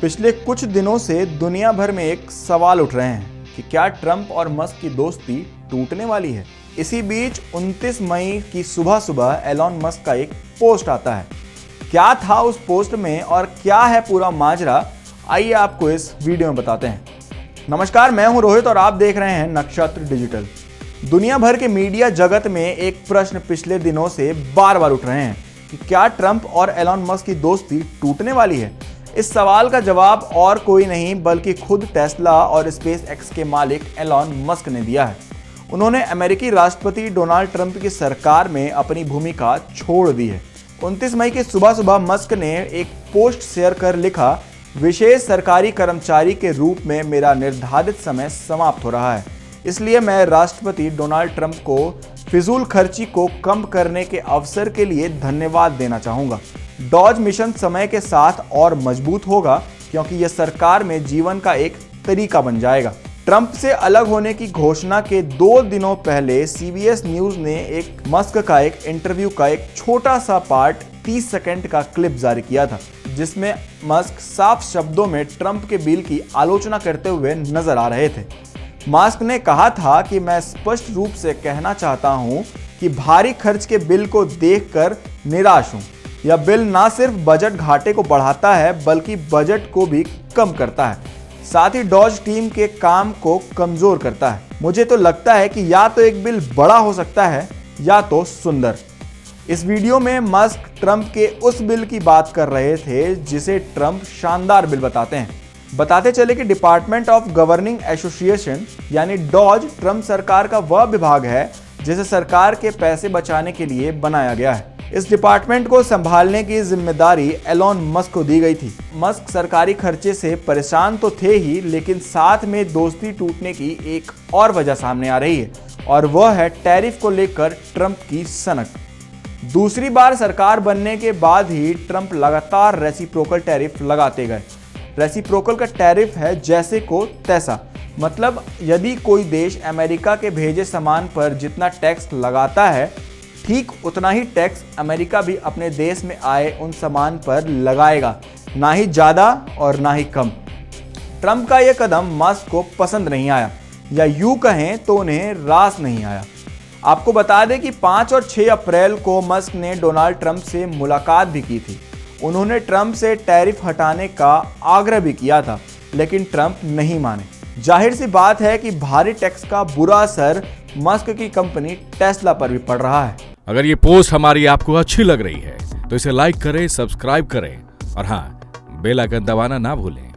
पिछले कुछ दिनों से दुनिया भर में एक सवाल उठ रहे हैं कि क्या ट्रंप और मस्क की दोस्ती टूटने वाली है। इसी बीच 29 मई की सुबह सुबह एलॉन मस्क का एक पोस्ट आता है। क्या था उस पोस्ट में और क्या है पूरा माजरा, आइए आपको इस वीडियो में बताते हैं। नमस्कार, मैं हूं रोहित और आप देख रहे हैं नक्षत्र डिजिटल। दुनिया भर के मीडिया जगत में एक प्रश्न पिछले दिनों से बार बार उठ रहे हैं कि क्या ट्रंप और एलॉन मस्क की दोस्ती टूटने वाली है। इस सवाल का जवाब और कोई नहीं बल्कि खुद टेस्ला और स्पेस एक्स के मालिक एलॉन मस्क ने दिया है। उन्होंने अमेरिकी राष्ट्रपति डोनाल्ड ट्रंप की सरकार में अपनी भूमिका छोड़ दी है। 29 मई की सुबह सुबह मस्क ने एक पोस्ट शेयर कर लिखा, विशेष सरकारी कर्मचारी के रूप में मेरा निर्धारित समय समाप्त हो रहा है, इसलिए मैं राष्ट्रपति डोनाल्ड ट्रंप को फिजूल खर्ची को कम करने के अवसर के लिए धन्यवाद देना चाहूँगा। डॉज मिशन समय के साथ और मजबूत होगा क्योंकि यह सरकार में जीवन का एक तरीका बन जाएगा। ट्रंप से अलग होने की घोषणा के 2 दिनों पहले सीबीएस न्यूज ने एक मस्क का एक इंटरव्यू का एक छोटा सा पार्ट 30 सेकंड का क्लिप जारी किया था, जिसमें मस्क साफ शब्दों में ट्रंप के बिल की आलोचना करते हुए नजर आ रहे थे। मस्क ने कहा था कि मैं स्पष्ट रूप से कहना चाहता हूं कि भारी खर्च के बिल को देखकर निराश हूं। यह बिल ना सिर्फ बजट घाटे को बढ़ाता है बल्कि बजट को भी कम करता है, साथ ही डॉज टीम के काम को कमजोर करता है। मुझे तो लगता है कि या तो एक बिल बड़ा हो सकता है या तो सुंदर। इस वीडियो में मस्क ट्रंप के उस बिल की बात कर रहे थे जिसे ट्रंप शानदार बिल बताते हैं। बताते चले कि डिपार्टमेंट ऑफ गवर्निंग एसोसिएशन यानी डॉज ट्रंप सरकार का वह विभाग है जिसे सरकार के पैसे बचाने के लिए बनाया गया है। इस डिपार्टमेंट को संभालने की जिम्मेदारी एलॉन मस्क को दी गई थी। मस्क सरकारी खर्चे से परेशान तो थे ही, लेकिन साथ में दोस्ती टूटने की एक और वजह सामने आ रही है और वह है टैरिफ को लेकर ट्रंप की सनक। दूसरी बार सरकार बनने के बाद ही ट्रंप लगातार रेसिप्रोकल टैरिफ लगाते गए। रेसिप्रोकल का टैरिफ है जैसे को तैसा, मतलब यदि कोई देश अमेरिका के भेजे सामान पर जितना टैक्स लगाता है, ठीक उतना ही टैक्स अमेरिका भी अपने देश में आए उन सामान पर लगाएगा, ना ही ज़्यादा और ना ही कम। ट्रंप का यह कदम मस्क को पसंद नहीं आया, या यूं कहें तो उन्हें रास नहीं आया। आपको बता दें कि 5 और 6 अप्रैल को मस्क ने डोनाल्ड ट्रंप से मुलाकात भी की थी। उन्होंने ट्रंप से टैरिफ हटाने का आग्रह भी किया था, लेकिन ट्रंप नहीं माने। जाहिर सी बात है कि भारी टैक्स का बुरा असर मस्क की कंपनी टेस्ला पर भी पड़ रहा है। अगर ये पोस्ट हमारी आपको अच्छी लग रही है तो इसे लाइक करें, सब्सक्राइब करें और हाँ, बेल आइकन दबाना ना भूलें।